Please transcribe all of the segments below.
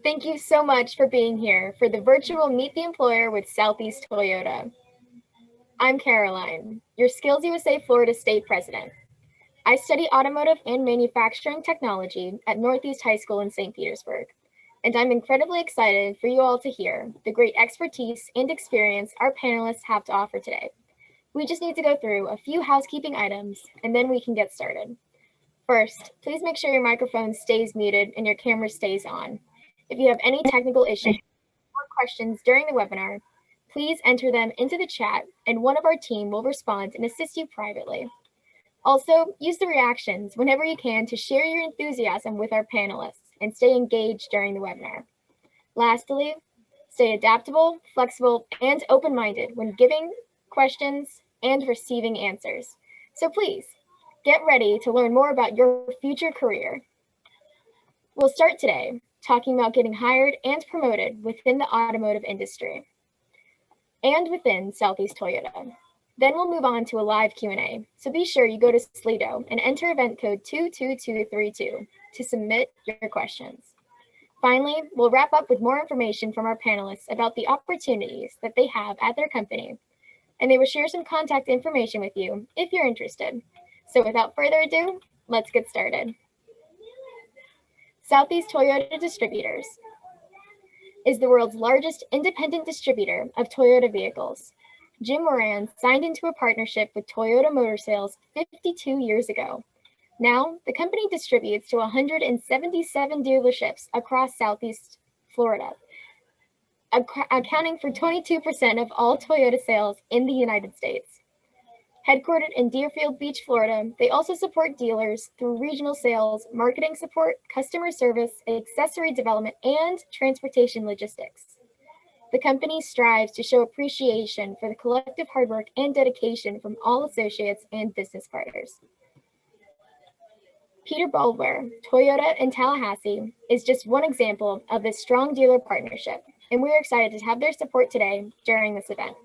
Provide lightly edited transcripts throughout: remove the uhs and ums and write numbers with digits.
Thank you so much for being here for the virtual Meet the Employer with Southeast Toyota. I'm Caroline, your Skills USA Florida State President. I study automotive and manufacturing technology at Northeast High School in St. Petersburg, and I'm incredibly excited for you all to hear the great expertise and experience our panelists have to offer today. We just need to go through a few housekeeping items, and then we can get started. First, please make sure your microphone stays muted and your camera stays on. If you have any technical issues or questions during the webinar, please enter them into the chat and one of our team will respond and assist you privately. Also, use the reactions whenever you can to share your enthusiasm with our panelists and stay engaged during the webinar. Lastly, stay adaptable, flexible, and open-minded when giving questions and receiving answers. So please, get ready to learn more about your future career. We'll start today talking about getting hired and promoted within the automotive industry and within Southeast Toyota. Then we'll move on to a live Q&A. So be sure you go to Slido and enter event code 22232 to submit your questions. Finally, we'll wrap up with more information from our panelists about the opportunities that they have at their company, and they will share some contact information with you if you're interested. So without further ado, let's get started. Southeast Toyota Distributors is the world's largest independent distributor of Toyota vehicles. Jim Moran signed into a partnership with Toyota Motor Sales 52 years ago. Now, the company distributes to 177 dealerships across Southeast Florida, accounting for 22% of all Toyota sales in the United States. Headquartered in Deerfield Beach, Florida, they also support dealers through regional sales, marketing support, customer service, accessory development, and transportation logistics. The company strives to show appreciation for the collective hard work and dedication from all associates and business partners. Boulware, Toyota in Tallahassee, is just one example of this strong dealer partnership, and we're excited to have their support today during this event.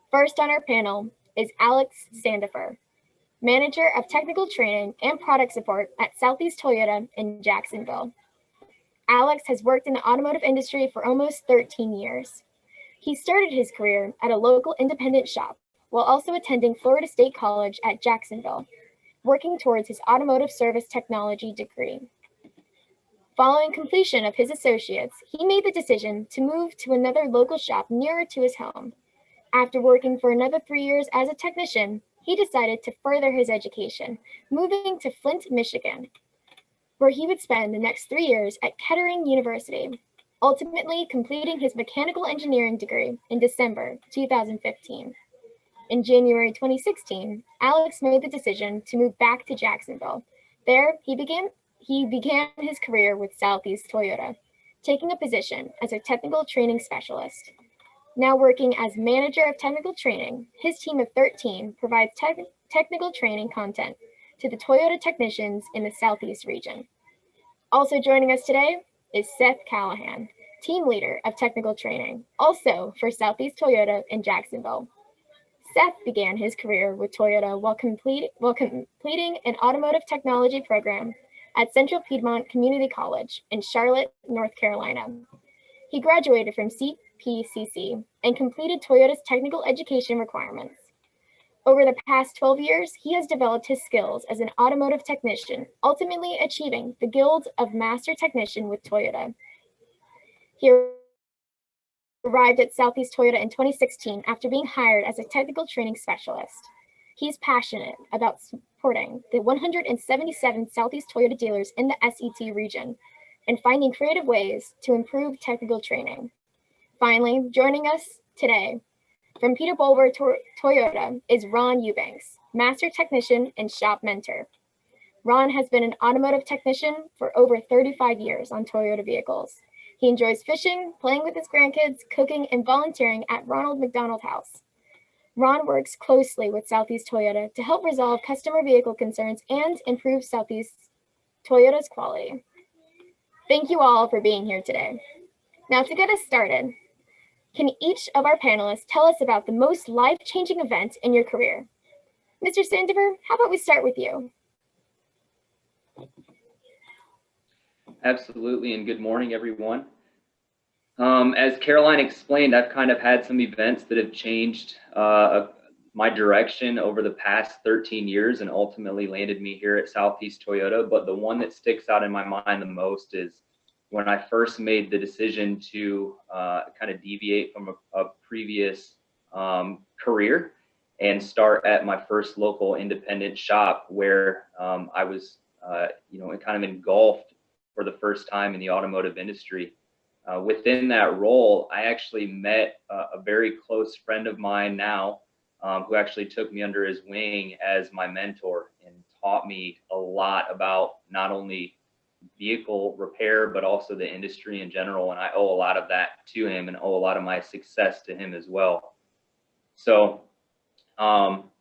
First on our panel is Alex.Sandifer, Manager of Technical Training and Product Support at Southeast Toyota in Jacksonville. Alex has worked in the automotive industry for almost 13 years. He started his career at a local independent shop while also attending Florida State College at Jacksonville, working towards his automotive service technology degree. Following completion of his associates, he made the decision to move to another local shop nearer to his home. After working for another 3 years as a technician, he decided to further his education, moving to Flint, Michigan, where he would spend the next 3 years at Kettering University, ultimately completing his mechanical engineering degree in December 2015. In January 2016, Alex made the decision to move back to Jacksonville. There, he began his career with Southeast Toyota, taking a position as a technical training specialist. Now working as manager of technical training, his team of 13 provides technical training content to the Toyota technicians in the Southeast region. Also joining us today is Seth.Callahan, team leader of technical training, also for Southeast Toyota in Jacksonville. Seth began his career with Toyota while completing an automotive technology program at Central Piedmont Community College in Charlotte, North Carolina. He graduated from CPCC and completed Toyota's technical education requirements. Over the past 12 years, he has developed his skills as an automotive technician, ultimately achieving the Guild of Master Technician with Toyota. He arrived at Southeast Toyota in 2016 after being hired as a technical training specialist. He's passionate about supporting the 177 Southeast Toyota dealers in the SET region and finding creative ways to improve technical training. Finally, joining us today from Boulware Toyota is Ron Eubanks, Master Technician and Shop Mentor. Ron has been an automotive technician for over 35 years on Toyota vehicles. He enjoys fishing, playing with his grandkids, cooking, and volunteering at Ronald McDonald House. Ron works closely with Southeast Toyota to help resolve customer vehicle concerns and improve Southeast Toyota's quality. Thank you all for being here today. Now to get us started, can each of our panelists tell us about the most life-changing event in your career? Mr. Sandifer, how about we start with you? Absolutely, and good morning, everyone. As Caroline explained, I've kind of had some events that have changed my direction over the past 13 years and ultimately landed me here at Southeast Toyota. But the one that sticks out in my mind the most is when I first made the decision to kind of deviate from a previous career and start at my first local independent shop, where I was, kind of engulfed for the first time in the automotive industry. Within that role, I actually met a very close friend of mine now, who actually took me under his wing as my mentor and taught me a lot about not only vehicle repair, but also the industry in general. And I owe a lot of that to him and owe a lot of my success to him as well. So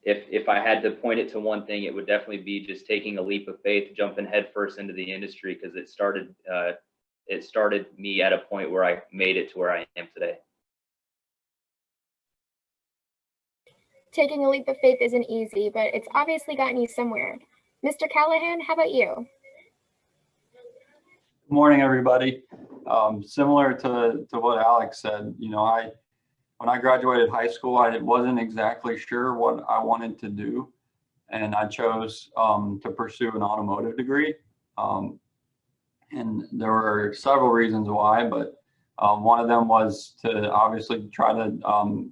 if I had to point it to one thing, it would definitely be just taking a leap of faith, jumping headfirst into the industry, because it started me at a point where I made it to where I am today. Taking a leap of faith isn't easy, but it's obviously gotten you somewhere. Mr. Callahan, how about you? Good morning, everybody. Similar to what Alex said, when I graduated high school, I wasn't exactly sure what I wanted to do, and I chose to pursue an automotive degree. And there were several reasons why, but one of them was to obviously try to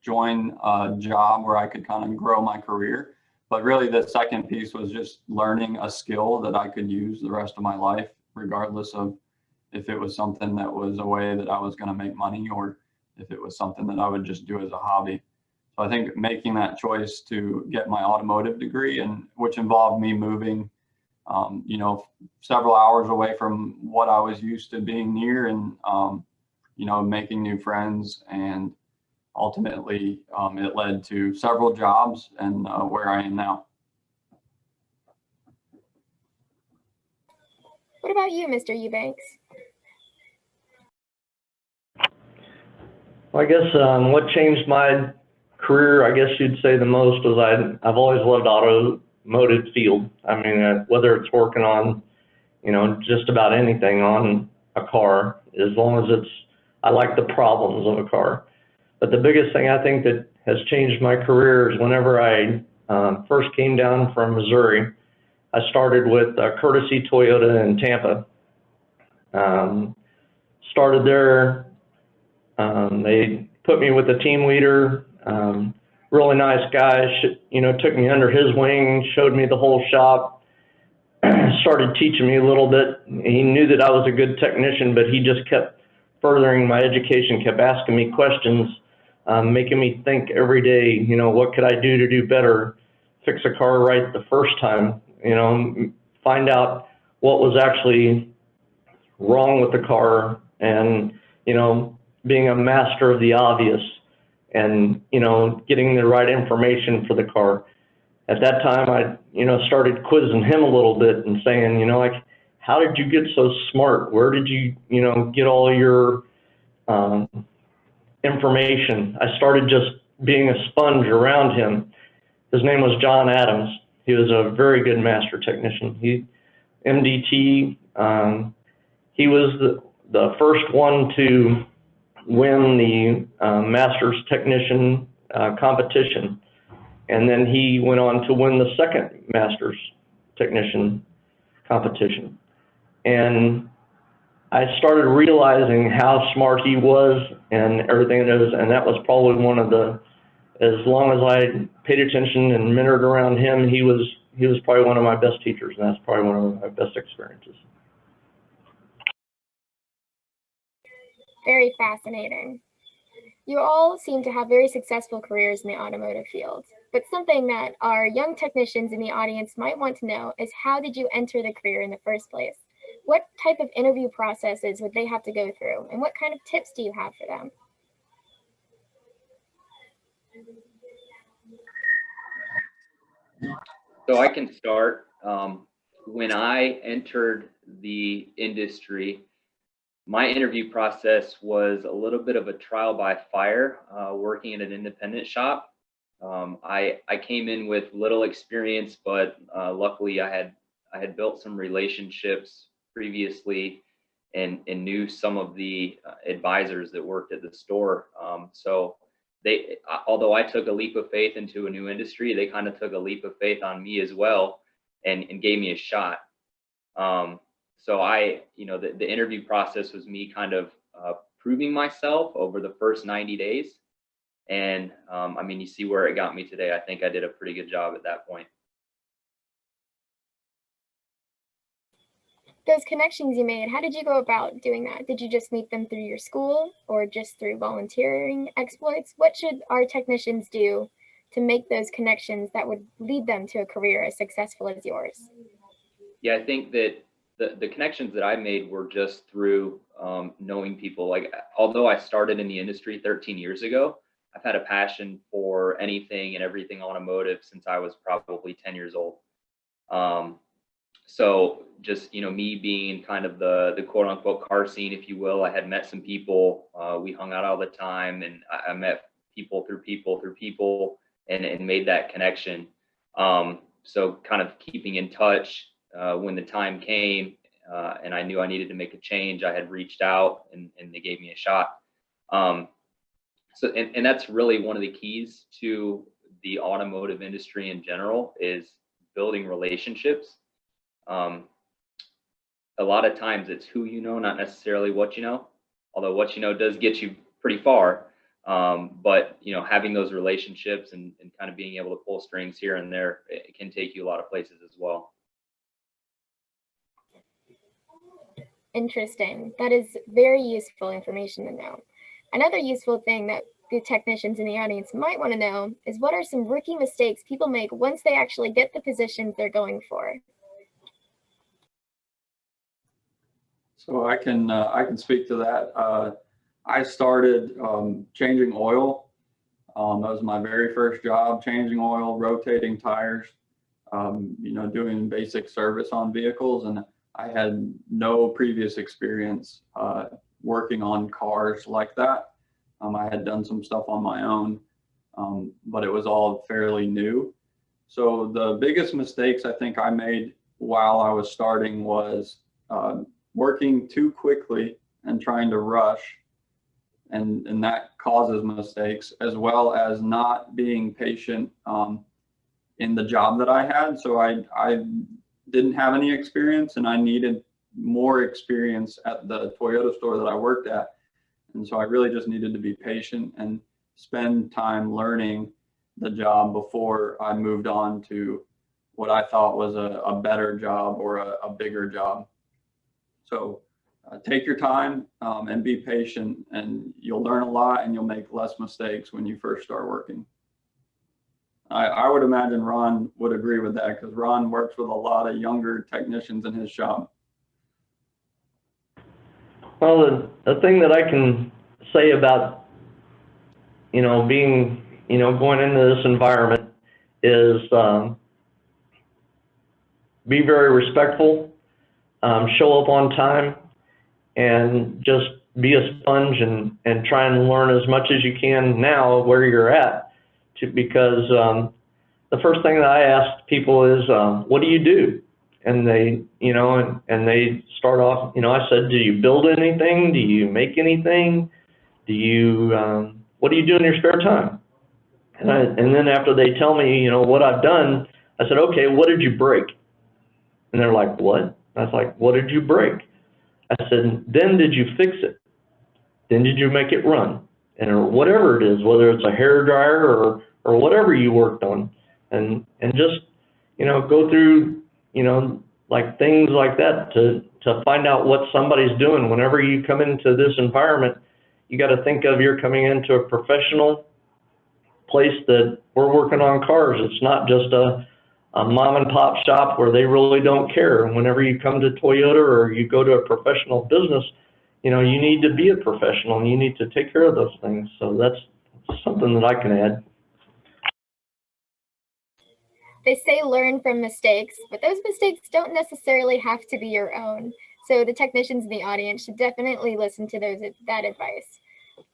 join a job where I could kind of grow my career. But really the second piece was just learning a skill that I could use the rest of my life, regardless of if it was something that was a way that I was going to make money or if it was something that I would just do as a hobby. So I think making that choice to get my automotive degree, and which involved me moving several hours away from what I was used to being near, and making new friends, and ultimately it led to several jobs and where I am now. What about you, Mr. Eubanks? Well, I guess what changed my career, I guess you'd say the most, was I've always loved automotive field. I mean, whether it's working on, just about anything on a car, as long as I like the problems of a car. But the biggest thing I think that has changed my career is whenever I first came down from Missouri, I started with Courtesy Toyota in Tampa. Started there. They put me with a team leader, really nice guy, took me under his wing, showed me the whole shop, started teaching me a little bit. He knew that I was a good technician, but he just kept furthering my education, kept asking me questions, making me think every day, what could I do to do better, fix a car right the first time, find out what was actually wrong with the car, and, being a master of the obvious, and, getting the right information for the car. At that time, I, started quizzing him a little bit and saying, like, how did you get so smart? Where did you, get all your information? I started just being a sponge around him. His name was John Adams. He was a very good master technician. He, MDT, he was the first one to win the Masters Technician competition. And then he went on to win the second Masters Technician competition. And I started realizing how smart he was and everything it is, and that was probably one of the, as long as I paid attention and mentored around him, he was probably one of my best teachers, and that's probably one of my best experiences. Very fascinating. You all seem to have very successful careers in the automotive field, but something that our young technicians in the audience might want to know is, how did you enter the career in the first place? What type of interview processes would they have to go through, and what kind of tips do you have for them? So I can start. When I entered the industry, my interview process was a little bit of a trial by fire, working in an independent shop. I came in with little experience, but luckily I had built some relationships previously and knew some of the advisors that worked at the store. So they, although I took a leap of faith into a new industry, they kind of took a leap of faith on me as well, and gave me a shot. So I, the interview process was me kind of proving myself over the first 90 days. And I mean, you see where it got me today. I think I did a pretty good job at that point. Those connections you made, how did you go about doing that? Did you just meet them through your school or just through volunteering exploits? What should our technicians do to make those connections that would lead them to a career as successful as yours? Yeah, I think that the connections that I made were just through knowing people. Like, although I started in the industry 13 years ago, I've had a passion for anything and everything automotive since I was probably 10 years old. So just, me being kind of the quote unquote car scene, if you will, I had met some people, we hung out all the time, and I met people through people and made that connection. So kind of keeping in touch when the time came and I knew I needed to make a change, I had reached out and they gave me a shot. So that's really one of the keys to the automotive industry in general, is building relationships. A lot of times it's who you know, not necessarily what you know, although what you know does get you pretty far. But having those relationships and kind of being able to pull strings here and there, it can take you a lot of places as well. Interesting. That is very useful information to know. Another useful thing that the technicians in the audience might want to know is, what are some rookie mistakes people make once they actually get the positions they're going for? So I can speak to that. I started changing oil. That was my very first job, changing oil, rotating tires, doing basic service on vehicles. And I had no previous experience working on cars like that. I had done some stuff on my own, but it was all fairly new. So the biggest mistakes I think I made while I was starting was working too quickly and trying to rush, and that causes mistakes, as well as not being patient in the job that I had. So I didn't have any experience, and I needed more experience at the Toyota store that I worked at. And so I really just needed to be patient and spend time learning the job before I moved on to what I thought was a better job or a bigger job. So take your time and be patient, and you'll learn a lot and you'll make less mistakes when you first start working. I would imagine Ron would agree with that, because Ron works with a lot of younger technicians in his shop. Well, the thing that I can say about, being, going into this environment is be very respectful, show up on time, and just be a sponge and try and learn as much as you can now where you're at. Because the first thing that I ask people is, what do you do? And they, and they start off, I said, do you build anything? Do you make anything? Do you, what do you do in your spare time? And then after they tell me, what I've done, I said, okay, what did you break? And they're like, what? I was like, what did you break? I said, then did you fix it? Then did you make it run? And or whatever it is, whether it's a hair dryer or whatever you worked on, and just, go through, like things like that to find out what somebody's doing. Whenever you come into this environment, you got to think of you're coming into a professional place that we're working on cars. It's not just a mom and pop shop where they really don't care. Whenever you come to Toyota or you go to a professional business, you need to be a professional and you need to take care of those things. So that's something that I can add. They say learn from mistakes, but those mistakes don't necessarily have to be your own. So the technicians in the audience should definitely listen to that advice.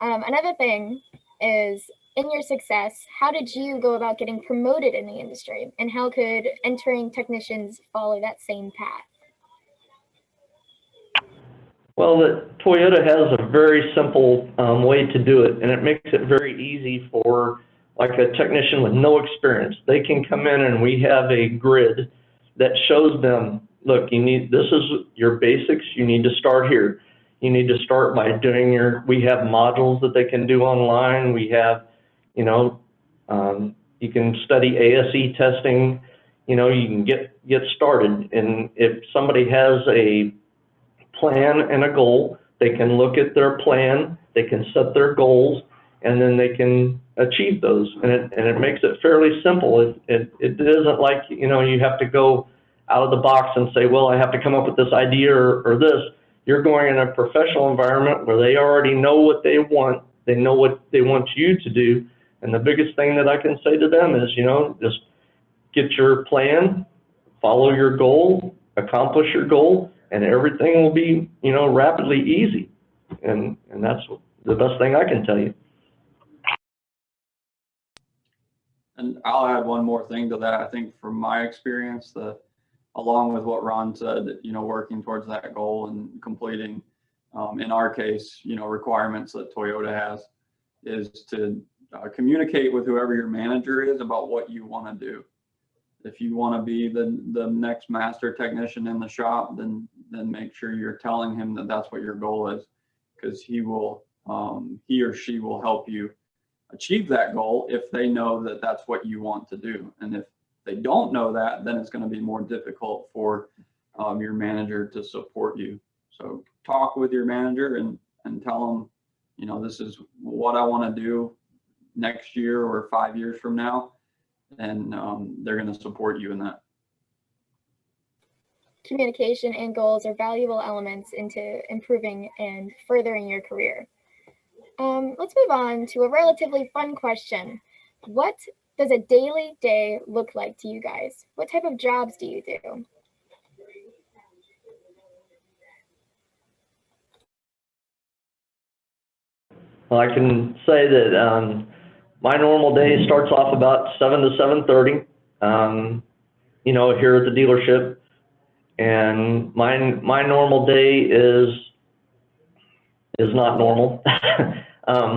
Another thing is, in your success, how did you go about getting promoted in the industry, and how could entering technicians follow that same path? Well, Toyota has a very simple way to do it, and it makes it very easy for like a technician with no experience. They can come in and we have a grid that shows them, look, this is your basics, you need to start here. You need to start by doing we have modules that they can do online. We have, you know, you can study ASE testing, you know, you can get started. And if somebody has a plan and a goal, they can look at their plan, they can set their goals, and then they can achieve those. And it makes it fairly simple. It isn't like, you know, you have to go out of the box and say, well, I have to come up with this idea or this. You're going in a professional environment where they already know what they want. They know what they want you to do. And the biggest thing that I can say to them is, you know, just get your plan, follow your goal, accomplish your goal, and everything will be, you know, rapidly easy. And that's the best thing I can tell you. And I'll add one more thing to that. I think from my experience, along with what Ron said, you know, working towards that goal and completing, in our case, you know, requirements that Toyota has, is to communicate with whoever your manager is about what you want to do. If you want to be the next master technician in the shop, then make sure you're telling him that that's what your goal is, because he or she will help you achieve that goal if they know that that's what you want to do. And if they don't know that, then it's going to be more difficult for your manager to support you. So talk with your manager and tell them, you know, this is what I want to do next year or 5 years from now, and they're going to support you in that. Communication and goals are valuable elements into improving and furthering your career. Let's move on to a relatively fun question. What does a daily day look like to you guys? What type of jobs do you do? Well, I can say that my normal day starts off about 7 to 7:30, you know, here at the dealership. And my normal day is not normal.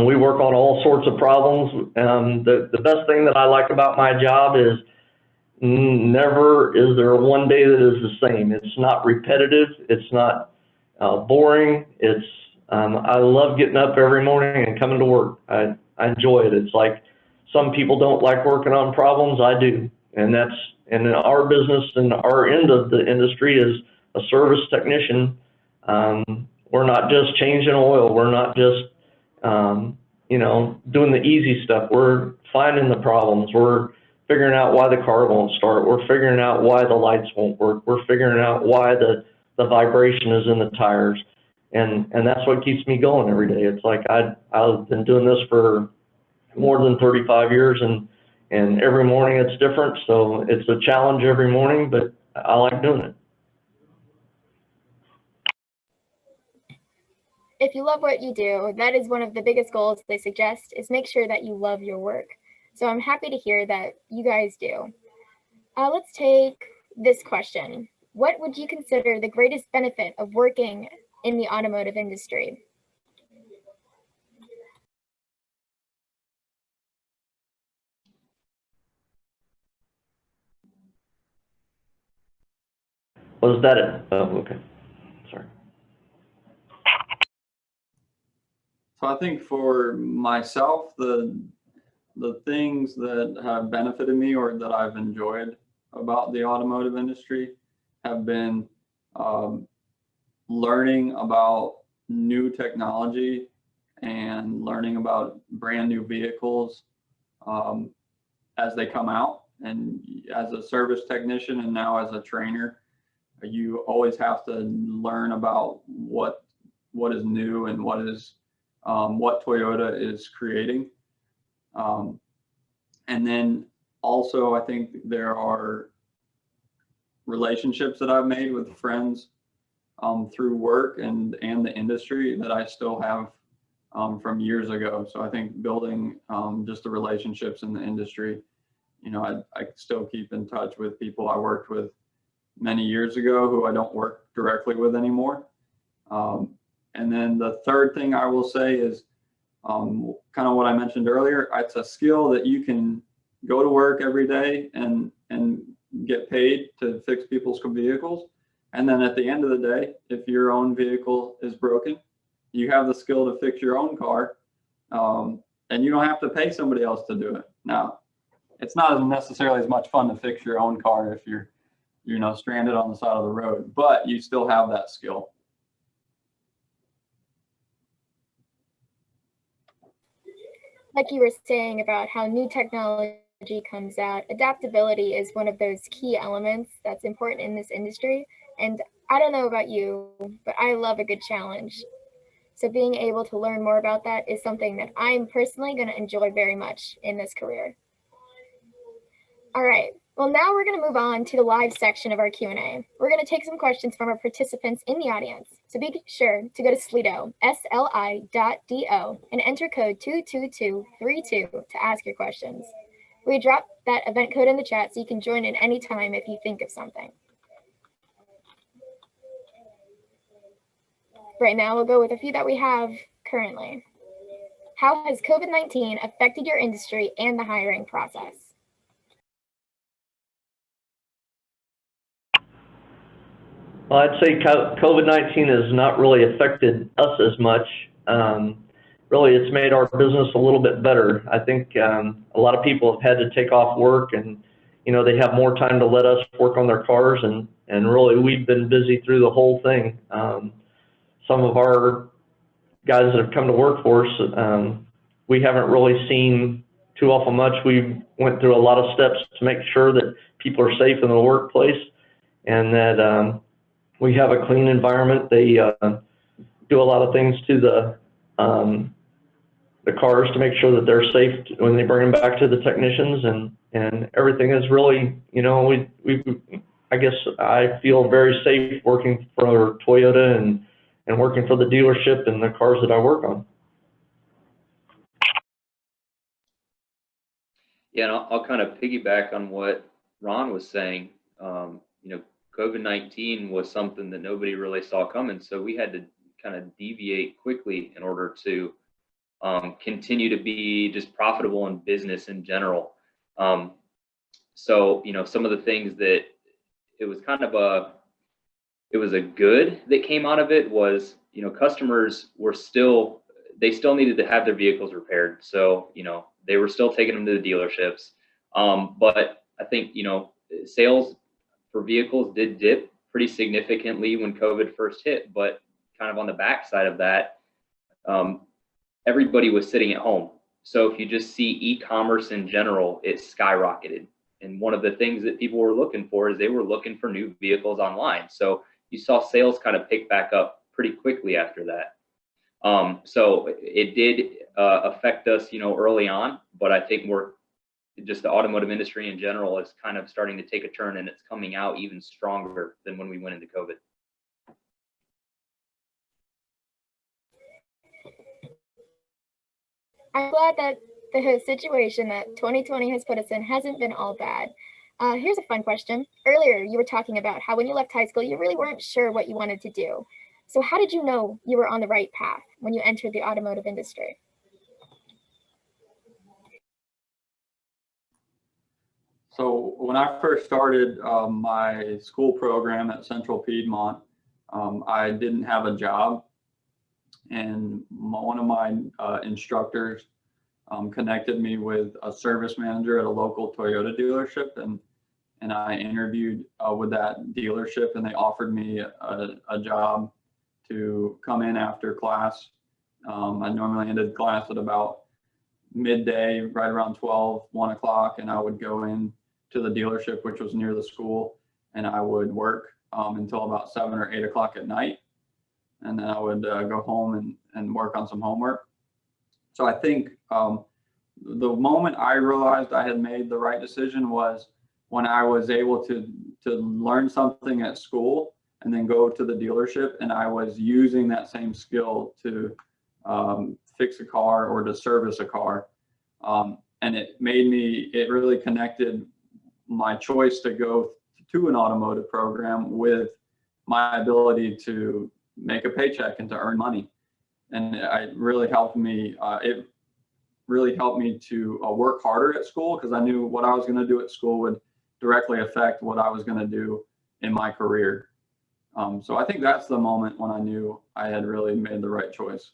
We work on all sorts of problems. The best thing that I like about my job is never is there one day that is the same. It's not repetitive. It's not boring. I love getting up every morning and coming to work. I enjoy it. It's like some people don't like working on problems. I do. And in our business and our end of the industry is a service technician. We're not just changing oil. We're not just, you know, doing the easy stuff. We're finding the problems. We're figuring out why the car won't start. We're figuring out why the lights won't work. We're figuring out why the vibration is in the tires. And that's what keeps me going every day. It's like I've been doing this for more than 35 years, and every morning it's different. So it's a challenge every morning, but I like doing it. If you love what you do, that is one of the biggest goals they suggest, is make sure that you love your work. So I'm happy to hear that you guys do. Let's take this question. What would you consider the greatest benefit of working in the automotive industry? Was that it? Oh, okay. Sorry. So I think for myself, the things that have benefited me or that I've enjoyed about the automotive industry have been learning about new technology and learning about brand new vehicles as they come out. And as a service technician and now as a trainer, you always have to learn about what is new and what Toyota is creating. And then also, I think there are relationships that I've made with friends through work and the industry that I still have from years ago. So I think building just the relationships in the industry, you know, I still keep in touch with people I worked with many years ago who I don't work directly with anymore. And then the third thing I will say is kind of what I mentioned earlier. It's a skill that you can go to work every day and get paid to fix people's vehicles. And then at the end of the day, if your own vehicle is broken, you have the skill to fix your own car, and you don't have to pay somebody else to do it. Now, it's not necessarily as much fun to fix your own car if you're, stranded on the side of the road, but you still have that skill. Like you were saying about how new technology comes out, adaptability is one of those key elements that's important in this industry. And I don't know about you, but I love a good challenge. So being able to learn more about that is something that I'm personally going to enjoy very much in this career. All right, well, now we're going to move on to the live section of our Q&A. We're going to take some questions from our participants in the audience. So be sure to go to Slido, SLI.do, and enter code 22232 to ask your questions. We dropped that event code in the chat so you can join in anytime if you think of something. Right now, we'll go with a few that we have currently. How has COVID-19 affected your industry and the hiring process? Well, I'd say COVID-19 has not really affected us as much. Really, it's made our business a little bit better. I think a lot of people have had to take off work, and they have more time to let us work on their cars, and really we've been busy through the whole thing. Some of our guys that have come to work for us, we haven't really seen too awful much. We went through a lot of steps to make sure that people are safe in the workplace, and that we have a clean environment. They do a lot of things to the cars to make sure that they're safe when they bring them back to the technicians, and everything is really, I guess I feel very safe working for Toyota and working for the dealership and the cars that I work on. Yeah, and I'll kind of piggyback on what Ron was saying. COVID-19 was something that nobody really saw coming, so we had to kind of deviate quickly in order to continue to be just profitable in business in general. So some of the things that it was kind of a good that came out of it was, customers were still needed to have their vehicles repaired. So, they were still taking them to the dealerships. But I think, sales for vehicles did dip pretty significantly when COVID first hit, but kind of on the backside of that, everybody was sitting at home. So if you just see e-commerce in general, it skyrocketed. And one of the things that people were looking for is they were looking for new vehicles online. So you saw sales kind of pick back up pretty quickly after that. So it did affect us, early on, but I think just the automotive industry in general is kind of starting to take a turn, and it's coming out even stronger than when we went into COVID. I'm glad that the situation that 2020 has put us in hasn't been all bad. Here's a fun question. Earlier, you were talking about how when you left high school, you really weren't sure what you wanted to do. So how did you know you were on the right path when you entered the automotive industry? So when I first started my school program at Central Piedmont, I didn't have a job, and one of my instructors connected me with a service manager at a local Toyota dealership, and I interviewed with that dealership, and they offered me a job to come in after class. I normally ended class at about midday, right around 1 o'clock, and I would go in to the dealership, which was near the school, and I would work until about 7 or 8 o'clock at night. And then I would go home and work on some homework. So I think the moment I realized I had made the right decision was when I was able to learn something at school and then go to the dealership, and I was using that same skill to fix a car or to service a car. And it really connected my choice to go to an automotive program with my ability to make a paycheck and to earn money. And it really helped me. It really helped me to work harder at school, because I knew what I was going to do at school would directly affect what I was going to do in my career. So I think that's the moment when I knew I had really made the right choice.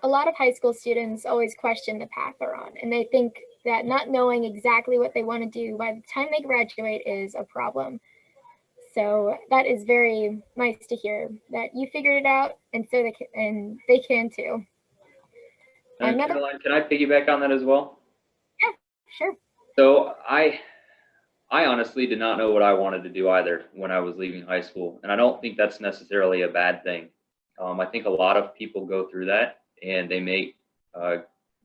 A lot of high school students always question the path they're on, and they think that not knowing exactly what they want to do by the time they graduate is a problem. So that is very nice to hear that you figured it out, and so they can too. Caroline, can I piggyback on that as well? Yeah, sure. So I honestly did not know what I wanted to do either when I was leaving high school, and I don't think that's necessarily a bad thing. I think a lot of people go through that, and they make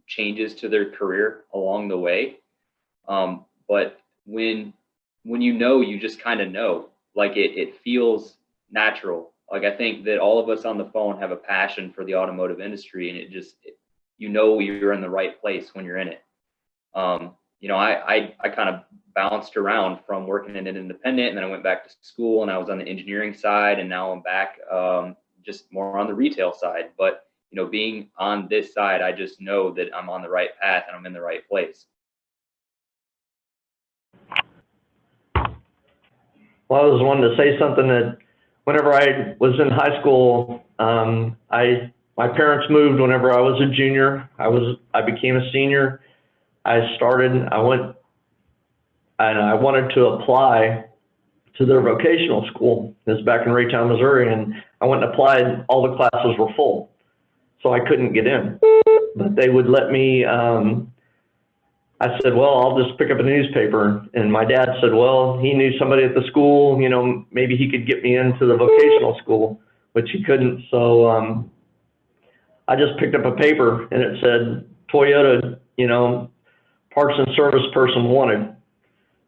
changes to their career along the way. But when you know, you just kind of know, like it feels natural. Like I think that all of us on the phone have a passion for the automotive industry, and it just, you know, you're in the right place when you're in it. You know, I kind of bounced around from working in an independent, and then I went back to school, and I was on the engineering side, and now I'm back just more on the retail side. But you know, being on this side, I just know that I'm on the right path and I'm in the right place. Well, I was wanting to say something that whenever I was in high school, my parents moved whenever I was a junior. I became a senior. I went and I wanted to apply to their vocational school. This was back in Raytown, Missouri, and I went and applied. All the classes were full, so I couldn't get in. But they would let me, I said, well, I'll just pick up a newspaper. And my dad said, well, he knew somebody at the school, you know, maybe he could get me into the vocational school, which he couldn't. So I just picked up a paper, and it said Toyota, you know, parts and service person wanted.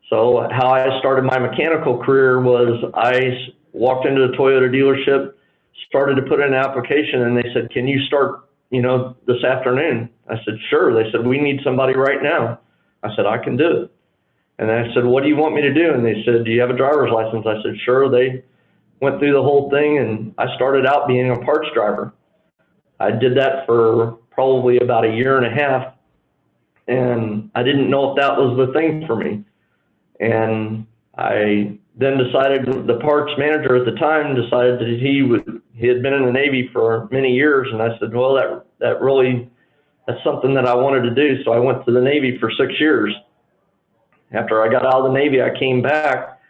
So how I started my mechanical career was I walked into the Toyota dealership, started to put in an application, and they said, can you start, you know, this afternoon? I said, sure. They said, we need somebody right now. I said, I can do it. And I said, what do you want me to do? And they said, do you have a driver's license? I said, sure. They went through the whole thing, and I started out being a parts driver. I did that for probably about a year and a half, and I didn't know if that was the thing for me. And I then decided, the parts manager at the time decided that he had been in the Navy for many years, and I said, well, that's something that I wanted to do. So I went to the Navy for 6 years. After I got out of the Navy, I came back,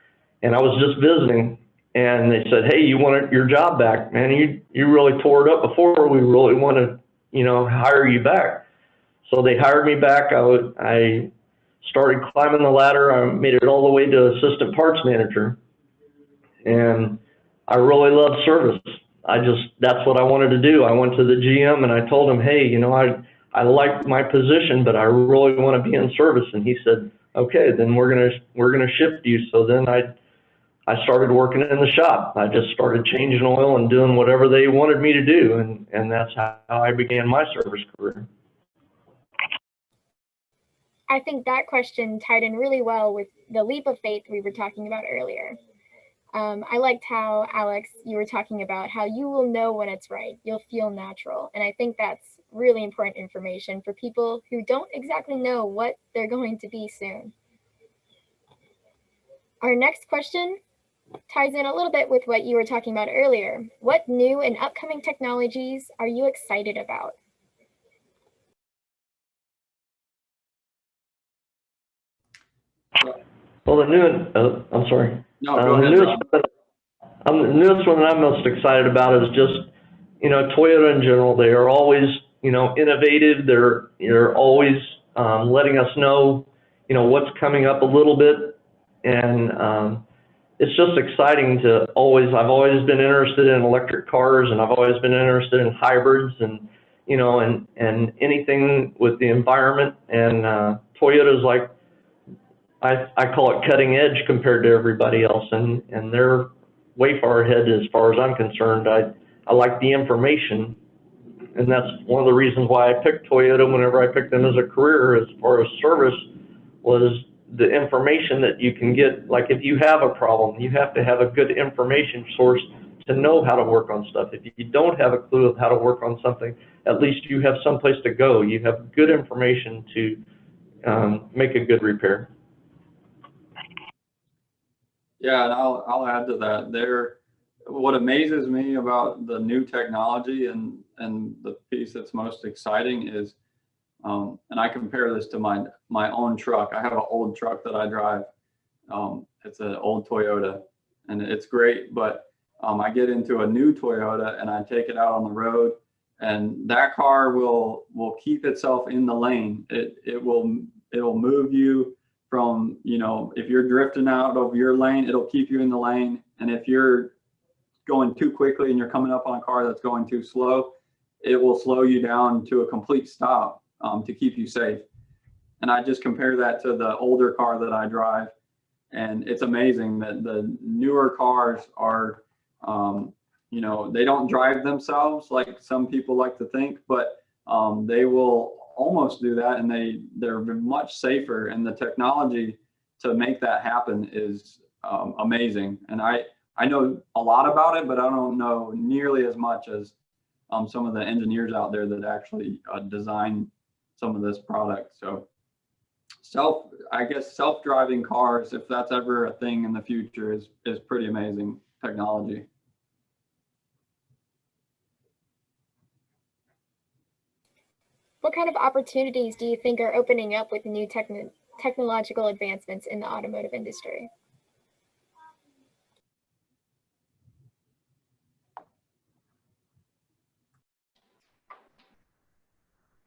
and I was just visiting, and they said, hey, you want your job back, man? You really tore it up before. We really want to, you know, hire you back. So they hired me back. I started climbing the ladder. I made it all the way to assistant parts manager, and I really loved service. That's what I wanted to do. I went to the GM and I told him, hey, you know, I like my position, but I really want to be in service. And he said, okay, then we're gonna shift you. So then I started working in the shop. I just started changing oil and doing whatever they wanted me to do, and that's how I began my service career. I think that question tied in really well with the leap of faith we were talking about earlier. I liked how, Alex, you were talking about how you will know when it's right. You'll feel natural. And I think that's really important information for people who don't exactly know what they're going to be soon. Our next question ties in a little bit with what you were talking about earlier. What new and upcoming technologies are you excited about? Well, I'm sorry. No, go ahead. The newest one that I'm most excited about is just, you know, Toyota in general. They are always, you know, innovative. They're always letting us know, you know, what's coming up a little bit. And it's just exciting I've always been interested in electric cars, and I've always been interested in hybrids and, you know, and anything with the environment. And Toyota's like, I call it cutting edge compared to everybody else, and they're way far ahead as far as I'm concerned. I like the information, and that's one of the reasons why I picked Toyota whenever I picked them as a career as far as service, was the information that you can get. Like if you have a problem, you have to have a good information source to know how to work on stuff. If you don't have a clue of how to work on something, at least you have someplace to go. You have good information to make a good repair. Yeah, and I'll add to that. What amazes me about the new technology and the piece that's most exciting is, and I compare this to my own truck. I have an old truck that I drive. It's an old Toyota, and it's great. But I get into a new Toyota and I take it out on the road, and that car will keep itself in the lane. It'll move you from, if you're drifting out of your lane, it'll keep you in the lane. And if you're going too quickly and you're coming up on a car that's going too slow, it will slow you down to a complete stop to keep you safe. And I just compare that to the older car that I drive. And it's amazing that the newer cars are, they don't drive themselves like some people like to think, but they will almost do that, and they're much safer, and the technology to make that happen is amazing. And I know a lot about it, but I don't know nearly as much as some of the engineers out there that actually design some of this product. So I guess self-driving cars, if that's ever a thing in the future, is pretty amazing technology. What kind of opportunities do you think are opening up with new technological advancements in the automotive industry?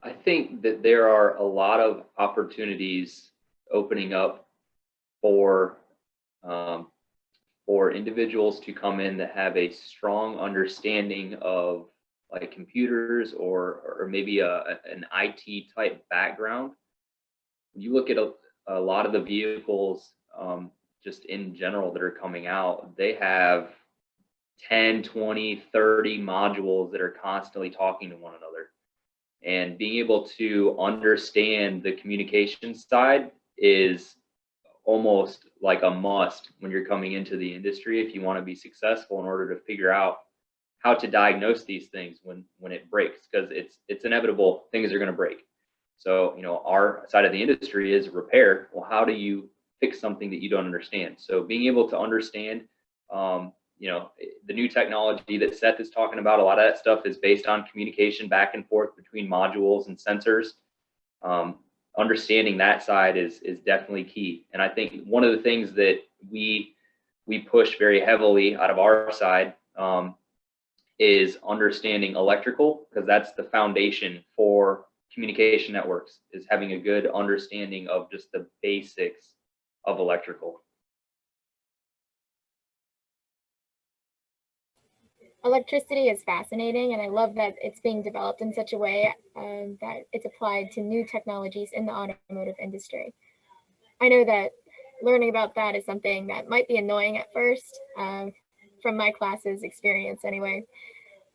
I think that there are a lot of opportunities opening up for individuals to come in that have a strong understanding of like computers or maybe an IT type background. When you look at a lot of the vehicles just in general that are coming out, they have 10, 20, 30 modules that are constantly talking to one another. And being able to understand the communication side is almost like a must when you're coming into the industry if you want to be successful, in order to figure out how to diagnose these things when it breaks, because it's inevitable, things are going to break. So our side of the industry is repair. Well, how do you fix something that you don't understand? So being able to understand the new technology that Seth is talking about, a lot of that stuff is based on communication back and forth between modules and sensors. Understanding that side is definitely key. And I think one of the things that we push very heavily out of our side is understanding electrical, because that's the foundation for communication networks, is having a good understanding of just the basics of electrical. Electricity is fascinating, and I love that it's being developed in such a way that it's applied to new technologies in the automotive industry. I know that learning about that is something that might be annoying at first, from my class's experience anyway,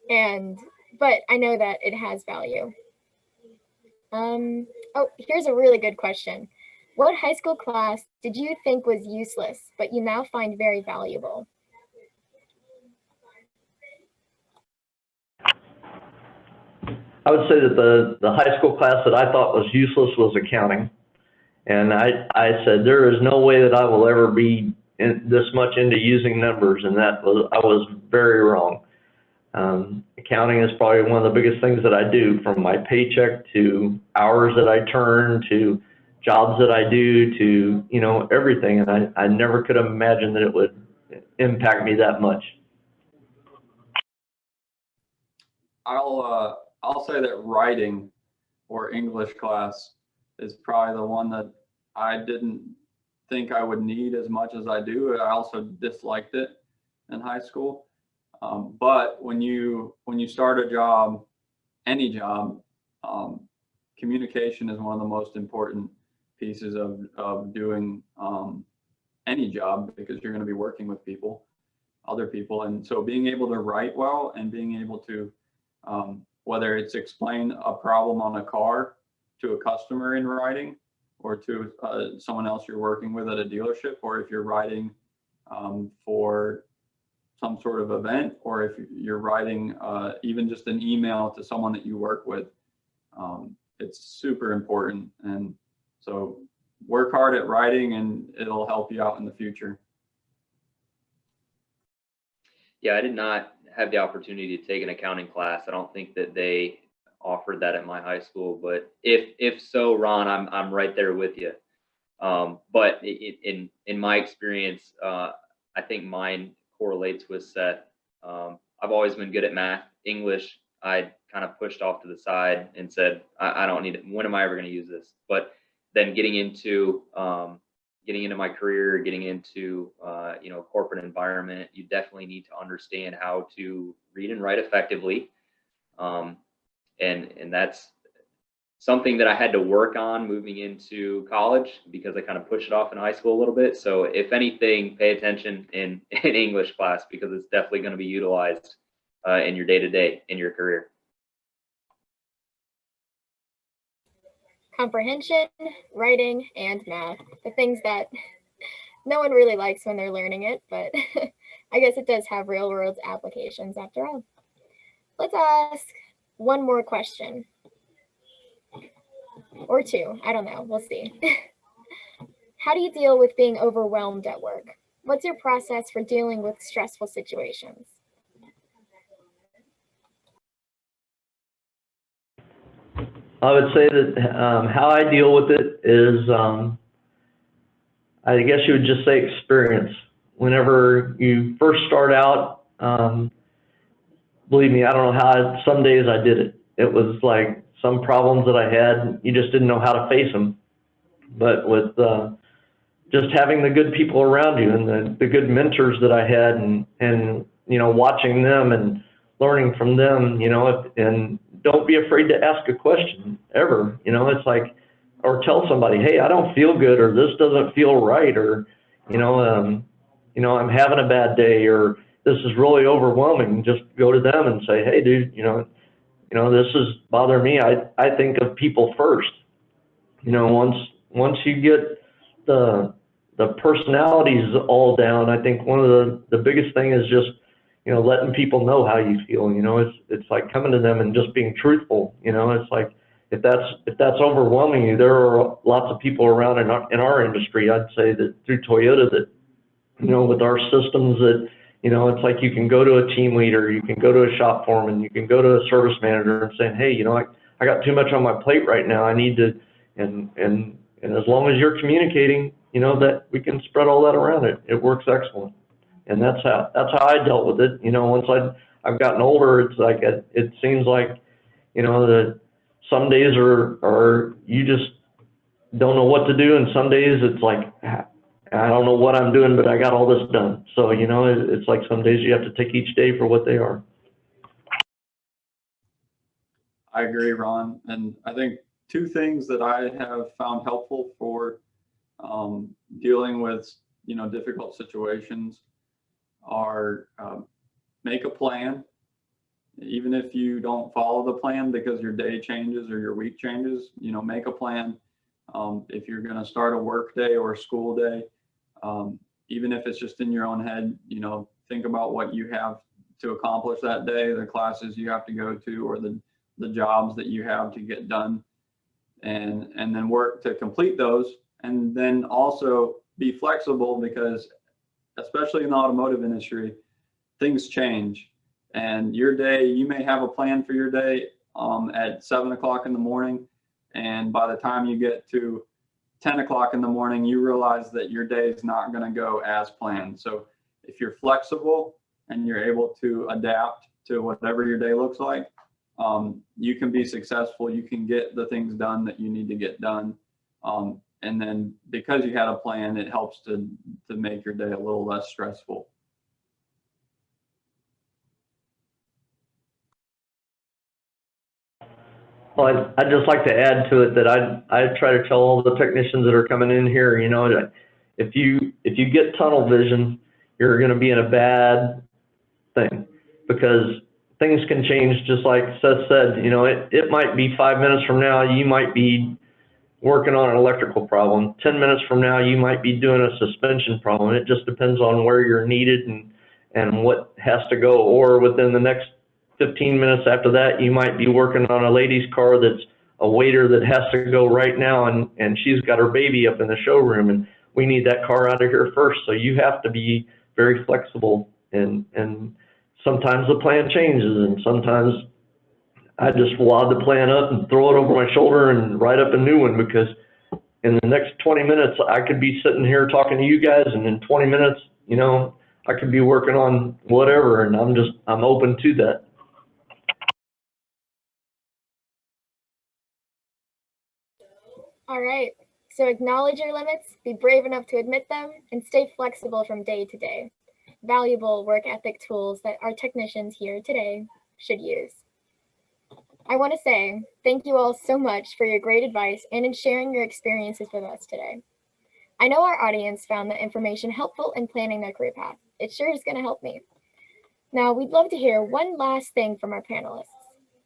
but I know that it has value. Oh, here's a really good question. What high school class did you think was useless, but you now find very valuable? I would say that the high school class that I thought was useless was accounting. And I said, there is no way that I will ever be this much into using numbers, and I was very wrong. Accounting is probably one of the biggest things that I do, from my paycheck to hours that I turn to jobs that I do to, everything. And I never could have imagined that it would impact me that much. I'll say that writing or English class is probably the one that I didn't think I would need as much as I do. I also disliked it in high school. But when you start a job, any job, communication is one of the most important pieces of doing any job, because you're going to be working with other people. And so being able to write well and being able to, whether it's explain a problem on a car to a customer in writing, or to someone else you're working with at a dealership, or if you're writing for some sort of event, or if you're writing even just an email to someone that you work with. It's super important. And so work hard at writing and it'll help you out in the future. Yeah, I did not have the opportunity to take an accounting class. I don't think that they offered that at my high school, but if so, Ron, I'm right there with you. But in my experience, I think mine correlates with Seth. I've always been good at math. English, I kind of pushed off to the side and said, I don't need it. When am I ever going to use this? But then getting into my career, getting into corporate environment, you definitely need to understand how to read and write effectively, and that's something that I had to work on moving into college because I kind of pushed it off in high school a little bit. So if anything, pay attention in English class, because it's definitely going to be utilized in your day-to-day in your career. Comprehension, writing, and math, the things that no one really likes when they're learning it, but I guess it does have real world applications after all. Let's ask one more question. Or two, I don't know, we'll see. How do you deal with being overwhelmed at work? What's your process for dealing with stressful situations? I would say that how I deal with it is, I guess you would just say experience. Whenever you first start out, believe me, I don't know how, some days I did it. It was like some problems that I had, you just didn't know how to face them. But with just having the good people around you and the good mentors that I had, and watching them and learning from them, and don't be afraid to ask a question ever. It's like, or tell somebody, hey, I don't feel good, or this doesn't feel right, or I'm having a bad day, or this is really overwhelming. Just go to them and say, hey, dude, this is bothering me. I think of people first. Once you get the personalities all down, I think one of the biggest thing is just letting people know how you feel. It's like coming to them and just being truthful. It's like if that's overwhelming you, there are lots of people around in our industry. I'd say that through Toyota that with our systems that it's like you can go to a team leader, you can go to a shop foreman, you can go to a service manager and say, hey, I got too much on my plate right now. I need to, and as long as you're communicating, that we can spread all that around. It works excellent. And that's how I dealt with it. Once I've gotten older, it's like it seems like that some days are you just don't know what to do, and some days it's like I don't know what I'm doing, but I got all this done. So it's like some days you have to take each day for what they are. I agree, Ron. And I think two things that I have found helpful for dealing with difficult situations are make a plan, even if you don't follow the plan because your day changes or your week changes. Make a plan. If you're going to start a work day or a school day, even if it's just in your own head, think about what you have to accomplish that day, the classes you have to go to, or the jobs that you have to get done, and then work to complete those. And then also be flexible, because especially in the automotive industry, things change. And your day, you may have a plan for your day at 7 o'clock in the morning, and by the time you get to 10 o'clock in the morning, you realize that your day is not going to go as planned. So if you're flexible and you're able to adapt to whatever your day looks like, you can be successful. You can get the things done that you need to get done. And then because you had a plan, it helps to make your day a little less stressful. Well, I'd just like to add to it that I try to tell all the technicians that are coming in here, if you get tunnel vision, you're going to be in a bad thing, because things can change. Just like Seth said, it might be 5 minutes from now, you might be working on an electrical problem. 10 minutes from now, you might be doing a suspension problem. It just depends on where you're needed and what has to go. Or within the next 15 minutes after that, you might be working on a lady's car that's a waiter that has to go right now, and she's got her baby up in the showroom, and we need that car out of here first. So you have to be very flexible, and sometimes the plan changes, and sometimes I just wad the plan up and throw it over my shoulder and write up a new one, because in the next 20 minutes, I could be sitting here talking to you guys, and in 20 minutes, you know, I could be working on whatever, and I'm open to that. All right, so acknowledge your limits, be brave enough to admit them, and stay flexible from day to day. Valuable work ethic tools that our technicians here today should use. I want to say thank you all so much for your great advice and in sharing your experiences with us today. I know our audience found the information helpful in planning their career path. It sure is going to help me. Now, we'd love to hear one last thing from our panelists,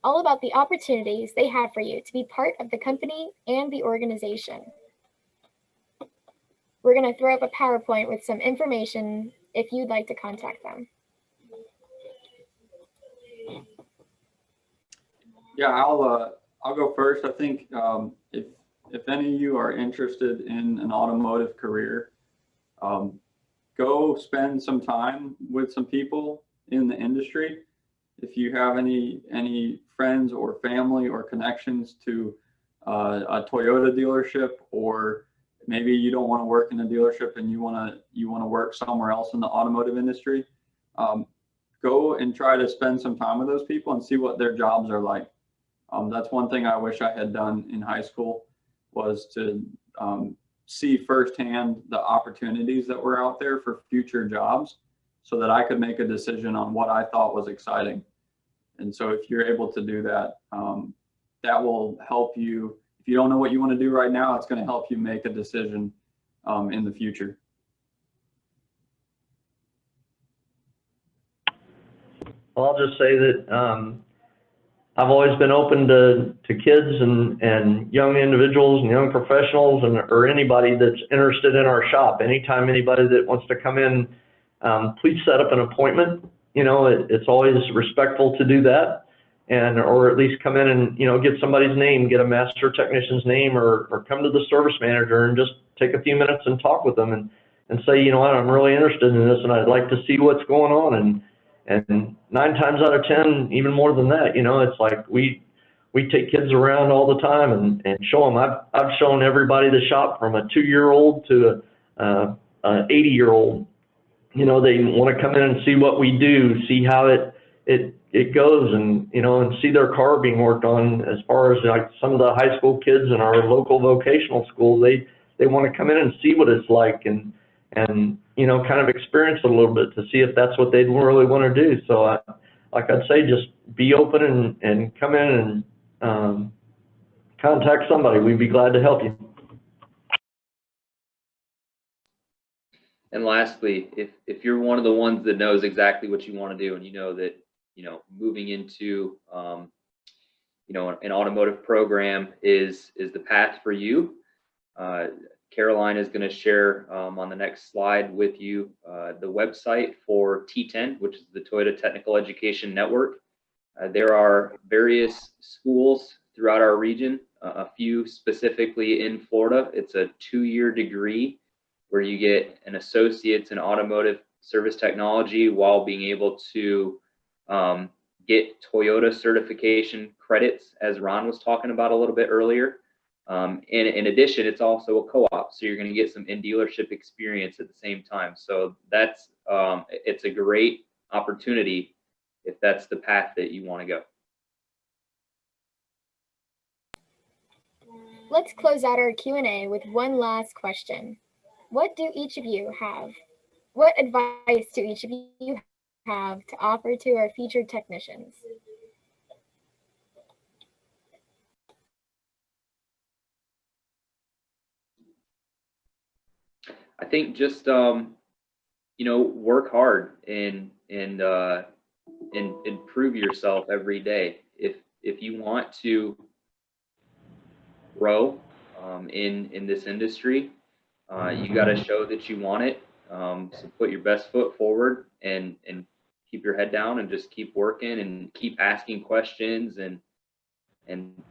all about the opportunities they have for you to be part of the company and the organization. We're going to throw up a PowerPoint with some information if you'd like to contact them. Yeah, I'll go first. I think if any of you are interested in an automotive career, go spend some time with some people in the industry. If you have any friends or family or connections to a Toyota dealership, or maybe you don't want to work in a dealership and you want to work somewhere else in the automotive industry, go and try to spend some time with those people and see what their jobs are like. That's one thing I wish I had done in high school, was to see firsthand the opportunities that were out there for future jobs, so that I could make a decision on what I thought was exciting. And so if you're able to do that, that will help you. If you don't know what you want to do right now, it's going to help you make a decision in the future. Well, I'll just say that I've always been open to kids and young individuals and young professionals, or anybody that's interested in our shop. Anytime anybody that wants to come in, please set up an appointment. You know, it's always respectful to do that, or at least come in and, you know, get somebody's name, get a master technician's name, or come to the service manager and just take a few minutes and talk with them and say, you know what, I'm really interested in this and I'd like to see what's going on. And 9 times out of 10, even more than that, you know, it's like we take kids around all the time and show them. I've shown everybody the shop, from a 2-year-old to an 80-year-old. You know, they want to come in and see what we do, see how it goes, and, you know, and see their car being worked on. As far as like some of the high school kids in our local vocational school, they want to come in and see what it's like, and you know, kind of experience it a little bit to see if that's what they'd really want to do. So like I'd say, just be open and come in and contact somebody. We'd be glad to help you. And lastly, if you're one of the ones that knows exactly what you want to do, and you know that, you know, moving into you know, an automotive program is the path for you, Caroline is going to share on the next slide with you the website for T10, which is the Toyota Technical Education Network. There are various schools throughout our region, a few specifically in Florida. It's a 2-year degree where you get an associate's in automotive service technology while being able to get Toyota certification credits, as Ron was talking about a little bit earlier. And in addition, it's also a co-op, so you're going to get some in-dealership experience at the same time. So that's it's a great opportunity if that's the path that you want to go. Let's close out our Q&A with one last question. What do each of you have? What advice do each of you have to offer to our featured technicians? I think just you know, work hard and improve yourself every day. If you want to grow in this industry. You got to show that you want it. So put your best foot forward and keep your head down and just keep working and keep asking questions and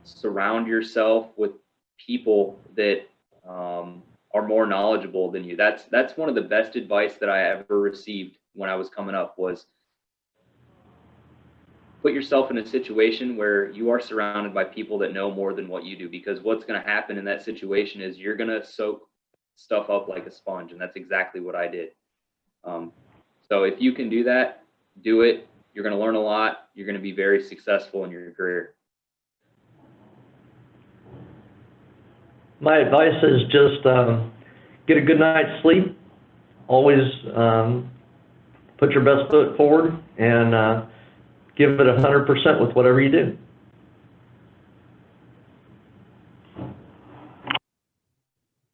surround yourself with people that are more knowledgeable than you. That's one of the best advice that I ever received when I was coming up was put yourself in a situation where you are surrounded by people that know more than what you do, because what's going to happen in that situation is you're going to soak stuff up like a sponge, and that's exactly what I did. So if you can do that, do it. You're going to learn a lot. You're going to be very successful in your career. My advice is just get a good night's sleep. Always put your best foot forward and give it 100% with whatever you do.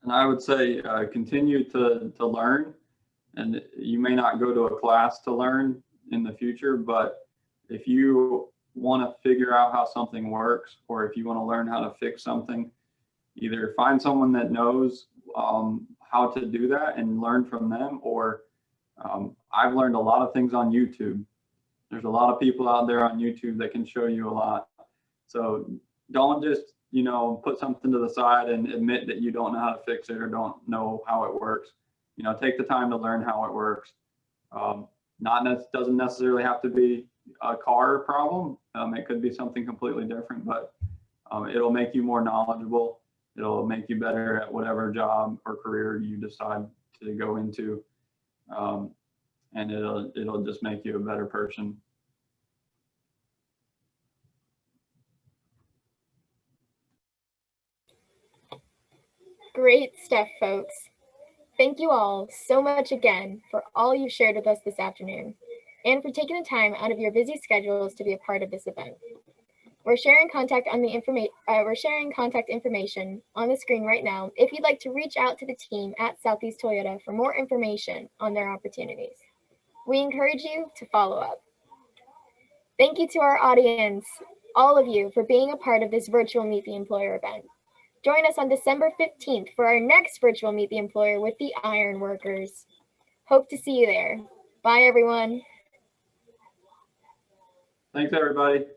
And I would say continue to learn. And you may not go to a class to learn in the future, but if you want to figure out how something works, or if you want to learn how to fix something, either find someone that knows how to do that and learn from them, or I've learned a lot of things on YouTube. There's a lot of people out there on YouTube that can show you a lot. So don't just, put something to the side and admit that you don't know how to fix it or don't know how it works. Take the time to learn how it works. Doesn't necessarily have to be a car problem. It could be something completely different, but it'll make you more knowledgeable. It'll make you better at whatever job or career you decide to go into. And it'll just make you a better person. Great stuff, folks. Thank you all so much again for all you shared with us this afternoon and for taking the time out of your busy schedules to be a part of this event. We're sharing contact information on the screen right now if you'd like to reach out to the team at Southeast Toyota for more information on their opportunities. We encourage you to follow up. Thank you to our audience, all of you, for being a part of this virtual Meet the Employer event. Join us on December 15th for our next virtual Meet the Employer with the Iron Workers. Hope to see you there. Bye, everyone. Thanks, everybody.